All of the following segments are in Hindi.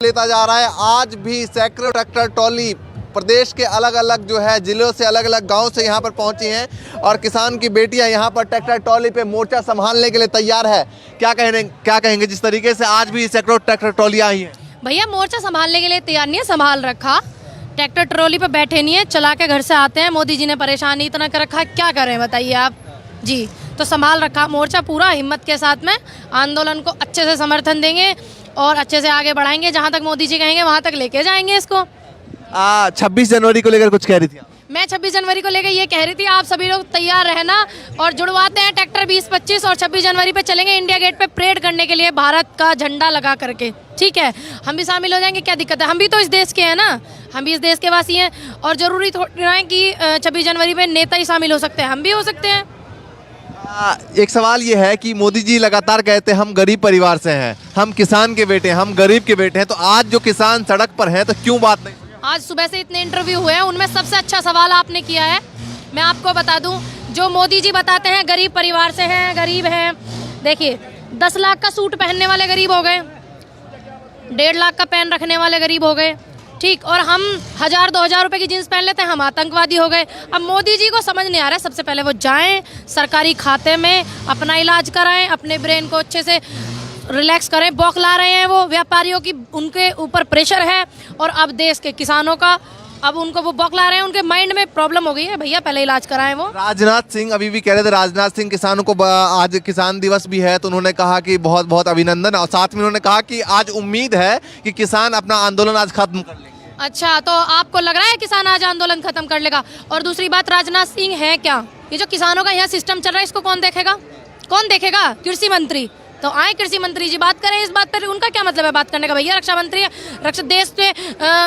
लेता जा रहा है। आज भी सैकड़ों ट्रैक्टर ट्रॉली प्रदेश के अलग अलग जो है जिलों से, अलग अलग गांव से यहाँ पर पहुंची हैं और किसान की बेटियां यहाँ पर ट्रैक्टर ट्रॉली पे मोर्चा संभालने के लिए तैयार है। क्या कहेंगे जिस तरीके से आज भी सैकड़ों ट्रैक्टर ट्रॉलियां आई हैं? भैया मोर्चा संभालने के लिए तैयार नहीं है, संभाल रखा। ट्रैक्टर ट्रॉली पे बैठे नहीं है, चला के घर से आते हैं। मोदी जी ने परेशानी इतना कर रखा है, क्या करें बताइए आप जी। तो संभाल रखा मोर्चा पूरा हिम्मत के साथ में, आंदोलन को अच्छे से समर्थन देंगे और अच्छे से आगे बढ़ाएंगे। जहाँ तक मोदी जी कहेंगे वहाँ तक लेके जाएंगे इसको। 26 जनवरी को लेकर कुछ कह रही थी? मैं 26 जनवरी को लेकर ये कह रही थी, आप सभी लोग तैयार रहना और जुड़वाते हैं ट्रैक्टर 20-25 और 26 जनवरी पे चलेंगे इंडिया गेट पे परेड करने के लिए भारत का झंडा लगा करके। ठीक है, हम भी शामिल हो जाएंगे, क्या दिक्कत है? हम भी तो इस देश के हैं ना, हम भी इस देश के वासी हैं। और जरूरी थोड़ी ना है कि 26 जनवरी पे नेता ही शामिल हो सकते हैं, हम भी हो सकते हैं। एक सवाल ये है कि मोदी जी लगातार कहते हैं हम गरीब परिवार से हैं, हम किसान के बेटे हैं, हम गरीब के बेटे हैं, तो आज जो किसान सड़क पर हैं तो क्यों बात नहीं? आज सुबह से इतने इंटरव्यू हुए हैं, उनमें सबसे अच्छा सवाल आपने किया है। मैं आपको बता दूं, जो मोदी जी बताते हैं गरीब परिवार से हैं, गरीब हैं। देखिए 10 लाख का सूट पहनने वाले गरीब हो गए, 1.5 लाख का पेन रखने वाले गरीब हो गए, ठीक। और हम 1000-2000 रुपए की जींस पहन लेते हैं, हम आतंकवादी हो गए। अब मोदी जी को समझ नहीं आ रहा है, सबसे पहले वो जाएं सरकारी खाते में अपना इलाज कराएं, अपने ब्रेन को अच्छे से रिलैक्स करें। बौखला रहे हैं वो व्यापारियों की, उनके ऊपर प्रेशर है और अब देश के किसानों का, अब उनको वो बौखला रहे हैं, उनके माइंड में प्रॉब्लम हो गई है। भैया पहले इलाज कराएं वो। राजनाथ सिंह अभी भी कह रहे थे, राजनाथ सिंह किसानों को आज किसान दिवस भी है तो उन्होंने कहा कि बहुत बहुत अभिनंदन, और साथ में उन्होंने कहा कि आज उम्मीद है कि किसान अपना आंदोलन आज खत्म कर लेंगे। अच्छा, तो आपको लग रहा है किसान आज आंदोलन खत्म कर लेगा? और दूसरी बात, राजनाथ सिंह है क्या? ये जो किसानों का यहाँ सिस्टम चल रहा है इसको कौन देखेगा? कौन देखेगा? कृषि मंत्री। तो आए कृषि मंत्री जी बात करें इस बात पर, उनका क्या मतलब है बात करने का? भैया रक्षा मंत्री है, रक्षा देश पे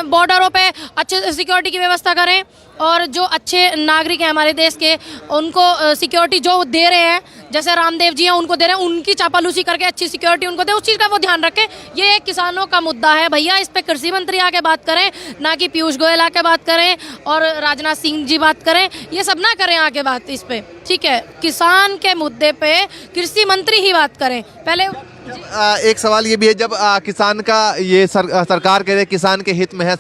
बॉर्डरों पे अच्छे सिक्योरिटी की व्यवस्था करें और जो अच्छे नागरिक हैं हमारे देश के उनको सिक्योरिटी जो दे रहे हैं, जैसे रामदेव जी हैं उनको दे रहे हैं, उनकी चापालूसी करके अच्छी सिक्योरिटी उनको दे, उस चीज़ का वो ध्यान रखें। ये एक किसानों का मुद्दा है भैया, इस पे कृषि मंत्री आके बात करें, ना कि पीयूष गोयल आके बात करें और राजनाथ सिंह जी बात करें। ये सब ना करें आके बात इस पे, ठीक है? किसान के मुद्दे पे कृषि मंत्री ही बात करें पहले। एक सवाल ये भी है, जब किसान का ये सरकार कह रहे किसान के हित में है,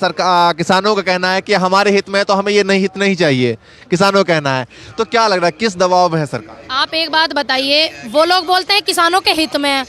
किसानों का कहना है कि हमारे हित में है तो हमें ये हित नहीं चाहिए, किसानों का कहना है, तो क्या लग रहा है किस दबाव में है सरकार? आप एक बात बताइए, वो लोग बोलते हैं किसानों के हित में है,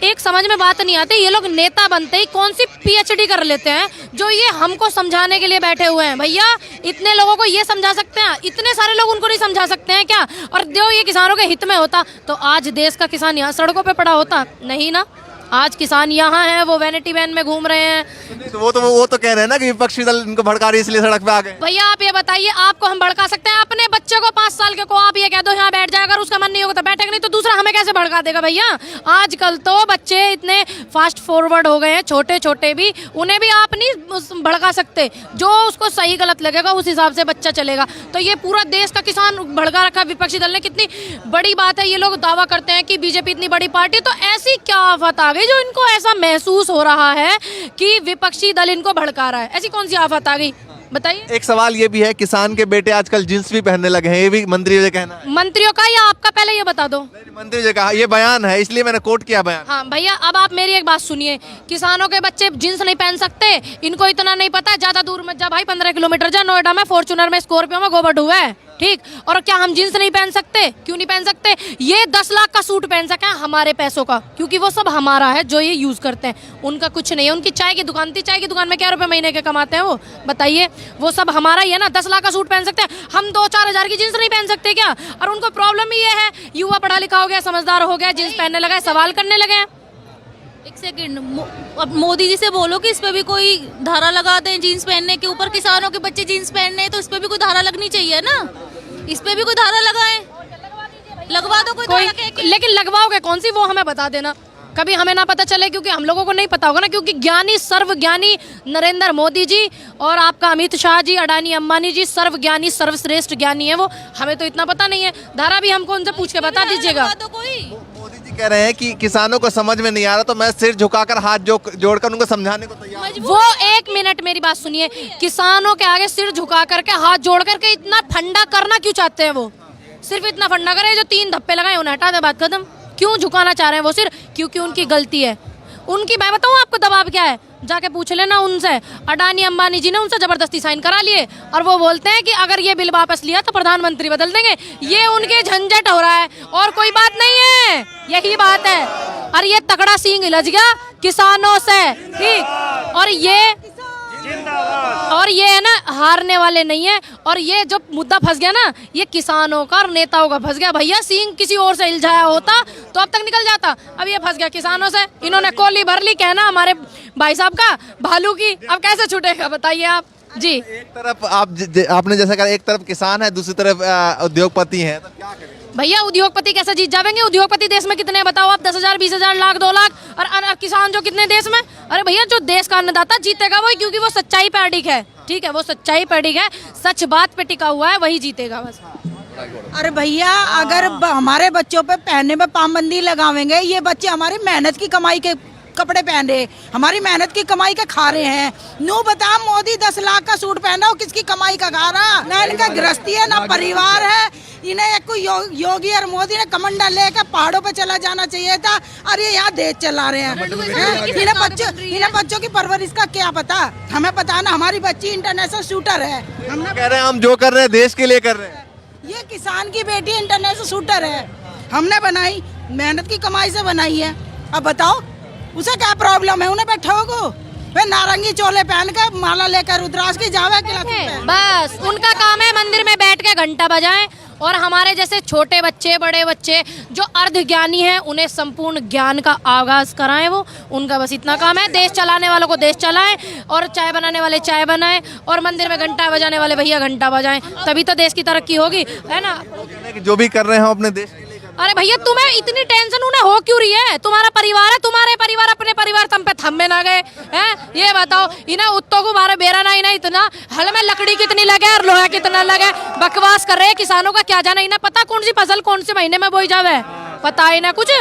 एक समझ में बात नहीं आती, ये लोग नेता बनते ही कौन सी PhD कर लेते हैं जो ये हमको समझाने के लिए बैठे हुए हैं? भैया इतने लोगों को ये समझा सकते हैं, इतने सारे लोग उनको नहीं समझा सकते हैं क्या? और जो ये किसानों के हित में होता तो आज देश का किसान यहाँ सड़कों पे पड़ा होता? नहीं ना, आज किसान यहाँ है, वो वैनिटी वैन में घूम रहे हैं। तो वो तो कह रहे हैं ना कि विपक्षी दल इनको भड़का रही है इसलिए सड़क पे आ गए। भैया आप ये बताइए, आपको हम भड़का सकते हैं? अपने बच्चे को 5 साल के को आप ये कह दो यहाँ बैठ जाए, अगर उसका मन नहीं होगा तो बैठेगा नहीं, तो दूसरा हमें कैसे भड़का देगा? भैया आजकल तो बच्चे इतने फास्ट फॉरवर्ड हो गए हैं, छोटे छोटे भी, उन्हें भी आप नहीं भड़का सकते। जो उसको सही गलत लगेगा उस हिसाब से बच्चा चलेगा। तो ये पूरा देश का किसान भड़का रखा विपक्षी दल ने, कितनी बड़ी बात है। ये लोग दावा करते हैं कि बीजेपी इतनी बड़ी पार्टी, तो ऐसी क्या आफत आ गई जो इनको ऐसा महसूस हो रहा है कि विपक्षी दल इनको भड़का रहा है? ऐसी कौन सी आफत आ गई बताइए? एक सवाल ये भी है, किसान के बेटे आजकल जींस भी पहनने लगे हैं, ये भी मंत्रियों का कहना है। मंत्रियों का या आपका? पहले ये बता दो। मंत्रियों का ये बयान है, इसलिए मैंने कोट किया बयान। हाँ भैया, अब आप मेरी एक बात सुनिए, किसानों के बच्चे जींस नहीं पहन सकते, इनको इतना नहीं पता। ज्यादा दूर मत जा भाई, 15 किलोमीटर जा, नोएडा में फॉर्च्यूनर में स्कॉर्पियो में गोबर हुआ है, ठीक। और क्या हम जींस नहीं पहन सकते? क्यों नहीं पहन सकते? ये 10 लाख का सूट पहन सके हमारे पैसों का, क्योंकि वो सब हमारा है जो ये यूज करते हैं, उनका कुछ नहीं है। उनकी चाय की दुकान थी, चाय की दुकान में क्या रुपए महीने के कमाते हैं वो बताइए? वो सब हमारा ही है ना। 10 लाख का सूट पहन सकते हैं हम, 2-4 हज़ार की जींस नहीं पहन सकते क्या? और उनको प्रॉब्लम ही ये है, युवा पढ़ा लिखा हो गया, समझदार हो गया, जींस पहनने लगा, सवाल करने लगे। एक सेकंड, अब मोदी जी से बोलो कि इस पे भी कोई धारा लगा दें जीन्स पहनने के ऊपर। किसानों के बच्चे जीन्स पहनने हैं तो इस पे भी कोई धारा लगनी चाहिए ना, इस पे भी कोई धारा लगाएं, लगवा दो कोई धारा। लेकिन लगवाओगे कौन सी, वो हमें बता देना, कभी हमें ना पता चले, क्योंकि हम लोगों को नहीं पता होगा ना, क्योंकि ज्ञानी सर्वज्ञानी नरेंद्र मोदी जी और आपका अमित शाह जी, अडानी अंबानी जी सर्वज्ञानी सर्वश्रेष्ठ ज्ञानी है वो, हमें तो इतना पता नहीं है। धारा भी हमको उनसे पूछ के बता दीजिएगा। मोदी जी कह रहे हैं कि किसानों को समझ में नहीं आ रहा तो मैं सिर झुकाकर हाथ जोड़कर उनको समझाने को तैयार हूं। वो एक मिनट मेरी बात सुनिए, किसानों के आगे सिर झुका करके हाथ जोड़ करके इतना फंडा करना क्यों चाहते हैं? वो सिर्फ इतना फंडा करे, जो 3 धप्पे लगाए उन्हें हटा दे, बात खत्म। क्यों झुकाना चाह रहे हैं वो सिर? क्योंकि उनकी गलती है, उनकी मैं बताऊँ आपको दबाव क्या है, जाके पूछ लेना उनसे। अडानी अंबानी जी ने उनसे जबरदस्ती साइन करा लिए और वो बोलते हैं कि अगर ये बिल वापस लिया तो प्रधानमंत्री बदल देंगे। ये उनके झंझट हो रहा है और कोई बात नहीं है, यही बात है। और ये तगड़ा सींग हिलज गया किसानों से, ठीक। और ये है ना, हारने वाले नहीं है। और ये जो मुद्दा फंस गया ना, ये किसानों का और नेताओं का फंस गया। भैया सींग किसी और से हिलझाया होता तो अब तक निकल जाता, अब ये फंस गया किसानों से। इन्होंने कोली भर ली, कहना हमारे भाई साहब का भालू की, अब कैसे छूटेगा बताइए आप जी। एक तरफ आपने जैसा कहा, एक तरफ किसान है, दूसरी तरफ उद्योगपति हैं, तो क्या करें भैया? उद्योगपति कैसे जीत जाएंगे? उद्योगपति देश में कितने बताओ आप? 10,000, 20,000, लाख, 2 लाख। और किसान जो कितने देश में? अरे भैया जो देश का अन्नदाता जीतेगा वही, क्योंकि वो सच्चाई पे अडिग है, ठीक है, वो सच्चाई पे अडिग है, सच बात पे टिका हुआ है, वही जीतेगा बस। अरे भैया अगर हमारे बच्चों पे पहनने में पाबंदी लगावेंगे, ये बच्चे हमारी मेहनत की कमाई के कपड़े पहन रहे, हमारी मेहनत की कमाई के खा रहे हैं। नू बता, मोदी 10 लाख का सूट पहना हो, किसकी कमाई का खा रहा? ना इनका गृहस्थी है, ना परिवार है। इन्हें एक कोई योगी और मोदी ने कमंडल लेकर पहाड़ों पे चला जाना चाहिए था। अरे यहाँ देश चला रहे हैं। इन्हें बच्चों की परवरिश का क्या पता? हमें पता ना, हमारी बच्ची इंटरनेशनल शूटर है। हम कह रहे हैं हम जो कर रहे हैं देश के लिए कर रहे हैं। ये किसान की बेटी इंटरनेशनल शूटर है, हमने बनाई, मेहनत की कमाई से बनाई है। अब बताओ उसे क्या प्रॉब्लम है? उन्हें बैठो को वे नारंगी चोले पहन कर माला लेकर रुद्राक्ष की जावे बस उनका काम है मंदिर में बैठ के घंटा बजाएं। और हमारे जैसे छोटे बच्चे, बड़े बच्चे जो अर्ध ज्ञानी हैं, उन्हें संपूर्ण ज्ञान का आगाज कराएं। वो उनका बस इतना काम है। देश चलाने वालों को देश चलाएं, और चाय बनाने वाले चाय बनाएं, और मंदिर में घंटा बजाने वाले भैया घंटा बजाएं, तभी तो देश की तरक्की होगी, है ना? जो भी कर रहे हैं हम अपने देश के लिए। अरे भैया तुम्हें इतनी टेंशन उन्हें हो क्यों रही है? तुम्हारा परिवार है, तुम्हारे परिवार अपने परिवार तुम पे थम में ना गए हैं? ये बताओ, इन्हें उत्तो को बारे बेरा ना, इन्हें इतना हल में लकड़ी कितनी लगे और लोहा कितना लगे, बकवास कर रहे हैं। किसानों का क्या जाना, इन्हें पता कौन सी फसल कौन से महीने में बोई जावे? पता है ना कुछ?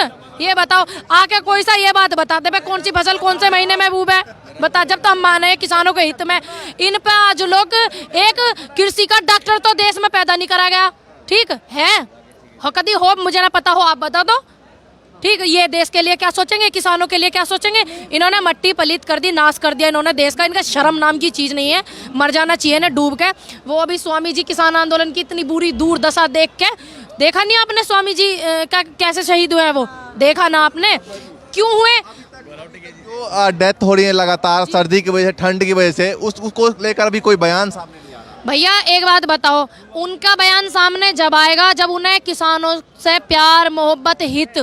ये बताओ आके कोई सा ये बात बता दे कौन सी फसल कौन से महीने में बूब है? बता। जब तो हम माने किसानों के हित में, इन पे आज लोग, एक कृषि का डॉक्टर तो देश में पैदा नहीं करा गया, ठीक है? हो कभी हो, मुझे ना पता हो, आप बता दो, ठीक। ये देश के लिए क्या सोचेंगे, किसानों के लिए क्या सोचेंगे? इन्होंने मट्टी पलीत कर दी, नाश कर दिया इन्होंने देश का। इनका शर्म नाम की चीज़ नहीं है, मर जाना चाहिए ना डूब के। वो अभी स्वामी जी किसान आंदोलन की इतनी बुरी दुर्दशा देख के, देखा नहीं आपने स्वामी जी का कैसे शहीद हुए हैं? वो देखा ना आपने? क्यों हुए? जो डेथ हो रही है लगातार सर्दी की वजह से, ठंड की वजह से, उसको लेकर अभी कोई बयान सामने नहीं आ रहा। भैया एक बात बताओ, उनका बयान सामने जब आएगा जब उन्हें किसानों से प्यार, मोहब्बत, हित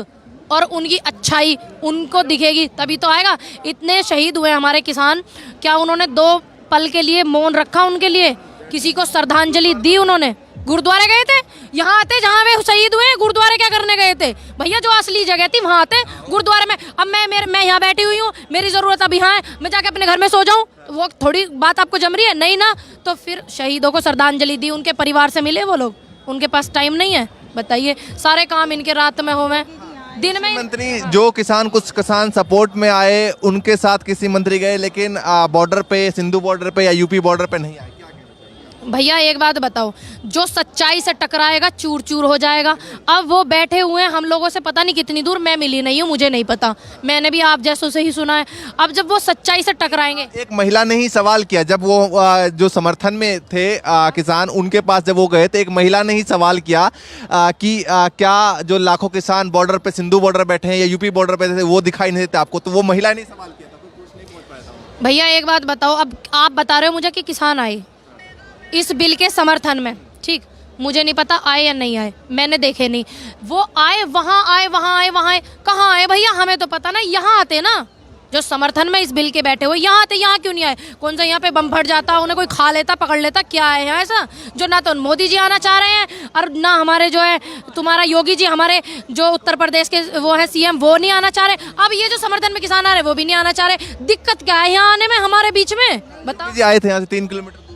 और उनकी अच्छाई उनको दिखेगी, तभी तो आएगा। इतने शहीद हुए हमारे किसान, क्या उन्होंने 2 पल के लिए मौन रखा? उनके लिए किसी को श्रद्धांजलि दी? उन्होंने गुरुद्वारे गए थे? यहाँ आते जहाँ वे शहीद हुए, गुरुद्वारे क्या करने गए थे? भैया जो असली जगह थी वहाँ आते, गुरुद्वारे में। अब मैं यहाँ बैठी हुई हूँ, मेरी ज़रूरत अब यहाँ है, मैं जाके अपने घर में सो जाऊँ, वो थोड़ी बात आपको जम रही है? नहीं ना। तो फिर शहीदों को श्रद्धांजलि दी, उनके परिवार से मिले वो लोग? उनके पास टाइम नहीं है? बताइए, सारे काम इनके रात में होवे, दिन में। मंत्री जो कुछ किसान सपोर्ट में आए, उनके साथ किसी मंत्री गए, लेकिन बॉर्डर पे, सिंधु बॉर्डर पे या यूपी बॉर्डर पे नहीं आए। भैया एक बात बताओ, जो सच्चाई से टकराएगा चूर चूर हो जाएगा। अब वो बैठे हुए हैं हम लोगों से पता नहीं कितनी दूर, मैं मिली नहीं हूँ, मुझे नहीं पता, मैंने भी आप जैसों से ही सुना है। अब जब वो सच्चाई से टकराएंगे, एक महिला ने ही सवाल किया, जब वो जो समर्थन में थे किसान, उनके पास जब वो गए तो एक महिला ने ही सवाल किया कि क्या जो लाखों किसान बॉर्डर पे, सिंधु बॉर्डर बैठे हैं या यूपी बॉर्डर पे थे, वो दिखाई नहीं देते आपको? तो वो महिला ने सवाल किया था, कुछ नहीं पहुंच पाया था। भैया एक बात बताओ, अब आप बता रहे हो मुझे कि किसान आए इस बिल के समर्थन में, ठीक, मुझे नहीं पता आए या नहीं आए, मैंने देखे नहीं। वो आए, वहाँ आए, वहाँ आए, वहाँ आए, कहाँ आए भैया? हमें तो पता ना। यहाँ आते ना, जो समर्थन में इस बिल के बैठे हुए, यहाँ आते। यहाँ क्यों नहीं आए? कौन सा यहाँ पे बम फट जाता, उन्हें कोई खा लेता, पकड़ लेता? क्या है यहाँ ऐसा? जो ना तो मोदी जी आना चाह रहे हैं, और ना हमारे जो है तुम्हारा योगी जी, हमारे जो उत्तर प्रदेश के वो है CM, वो नहीं आना चाह रहे। अब ये जो समर्थन में किसान आ रहे, वो भी नहीं आना चाह रहे। दिक्कत क्या है यहाँ आने में हमारे बीच में? बताओ। आए थे यहाँ से 3 किलोमीटर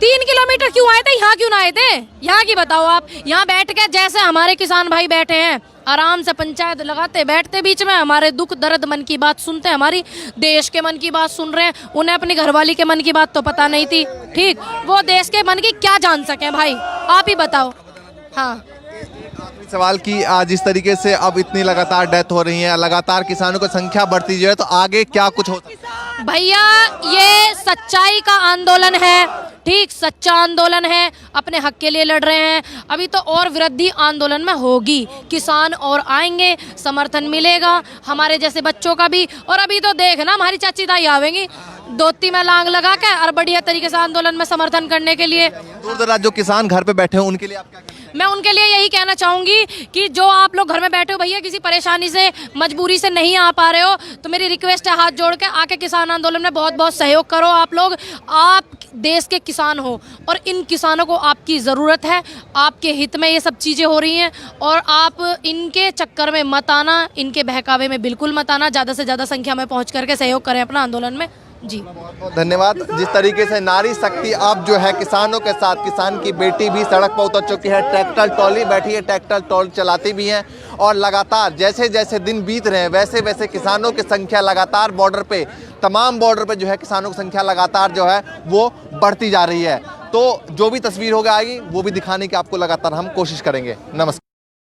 3 किलोमीटर क्यों आए थे? यहाँ क्यों ना आए थे? यहाँ की बताओ आप। यहाँ बैठ के जैसे हमारे किसान भाई बैठे हैं, आराम से पंचायत लगाते बैठते, बीच में हमारे दुख दर्द, मन की बात सुनते, हमारी देश के मन की बात सुन रहे हैं। उन्हें अपनी घरवाली के मन की बात तो पता नहीं थी, ठीक। वो देश के मन की क्या जान सके भाई? आप ही बताओ। हाँ, सवाल की जिस तरीके से अब इतनी लगातार डेथ हो रही है, लगातार किसानों की संख्या बढ़ती जो है, तो आगे क्या कुछ हो सकता है? भैया ये सच्चाई का आंदोलन है, ठीक, सच्चा आंदोलन है, अपने हक के लिए लड़ रहे हैं। अभी तो और वृद्धि आंदोलन में होगी, किसान और आएंगे, समर्थन मिलेगा हमारे जैसे बच्चों का भी। और अभी तो देखना हमारी चाची ताई आवेंगी धोती में लांग लगा के और बढ़िया तरीके से आंदोलन में समर्थन करने के लिए। दूर दराज जो किसान घर पे बैठे हैं उनके लिए आप क्या कहेंगे? मैं उनके लिए यही कहना चाहूंगी कि जो आप लोग घर में बैठे हो भैया, किसी परेशानी से मजबूरी से नहीं आ पा रहे हो, तो मेरी रिक्वेस्ट है हाथ जोड़ के आके किसान आंदोलन में बहुत बहुत सहयोग करो। आप लोग, आप देश के किसान हो और इन किसानों को आपकी ज़रूरत है, आपके हित में ये सब चीज़ें हो रही हैं और आप इनके चक्कर में मत आना, इनके बहकावे में बिल्कुल मत आना। ज़्यादा से ज़्यादा संख्या में पहुँच करके सहयोग करें अपना आंदोलन में। जी बहुत धन्यवाद। जिस तरीके से नारी शक्ति अब जो है किसानों के साथ, किसान की बेटी भी सड़क पर उतर चुकी है, ट्रैक्टर ट्रॉली बैठी है, ट्रैक्टर ट्रॉली चलाती भी हैं और लगातार जैसे जैसे दिन बीत रहे हैं वैसे वैसे किसानों की संख्या लगातार बॉर्डर पे, तमाम बॉर्डर पे जो है किसानों की संख्या लगातार जो है वो बढ़ती जा रही है। तो जो भी तस्वीर होगी आएगी वो भी दिखाने की आपको लगातार हम कोशिश करेंगे। नमस्कार।